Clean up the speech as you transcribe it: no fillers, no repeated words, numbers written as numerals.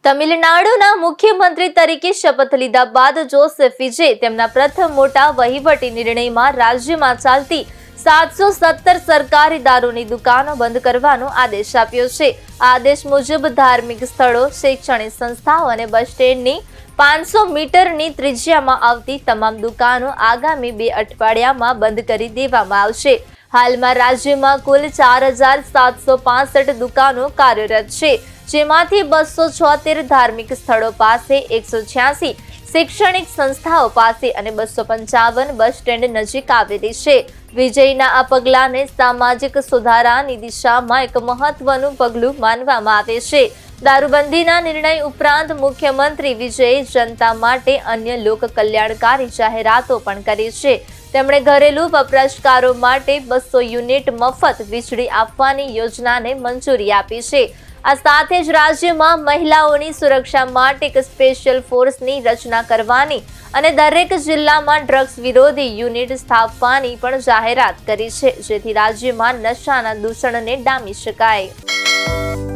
તમિલનાડુના મુખ્યમંત્રી તરીકે શપથ લીધા બાદ જોસેફ વિજય તેમના પ્રથમ મોટા વહીવટી નિર્ણયમાં રાજ્યમાં ચાલતી 717 સરકારી દારૂની દુકાનો બંધ કરવાનો આદેશ આપ્યો છે. આ આદેશ મુજબ ધાર્મિક સ્થળો, શૈક્ષણિક સંસ્થાઓ અને બસ સ્ટેન્ડની 500 મીટરની ત્રિજ્યામાં આવતી તમામ દુકાનો આગામી 2 અઠવાડિયામાં બંધ કરી દેવામાં આવશે. હાલમાં રાજ્યમાં કુલ 4765 દુકાનો કાર્યરત છે, જેમાંથી 276 ધાર્મિક સ્થળો પાસે, 186 શૈક્ષણિક સંસ્થાઓ પાસે અને 255 બસ સ્ટેન્ડ નજીક આવેલી છે. વિજયના આ પગલાને સામાજિક સુધારાની દિશામાં એક મહત્વનું પગલું માનવામાં આવે છે. દારૂબંધીના નિર્ણય ઉપરાંત મુખ્યમંત્રી વિજયે જનતા માટે અન્ય લોક કલ્યાણકારી જાહેરાતો પણ કરી છે. તેમણે ઘરેલુ વપરાશકારો માટે 200 યુનિટ મફત વીજળી આપવાની યોજનાને મંજૂરી આપી છે. આ સાથે જ રાજ્યમાં મહિલાઓની સુરક્ષા માટે એક સ્પેશિયલ ફોર્સની રચના કરવાની અને દરેક જિલ્લામાં ડ્રગ્સ વિરોધી યુનિટ સ્થાપવાની પણ જાહેરાત કરી છે, જેથી રાજ્યમાં નશાના દૂષણને ડામી શકાય.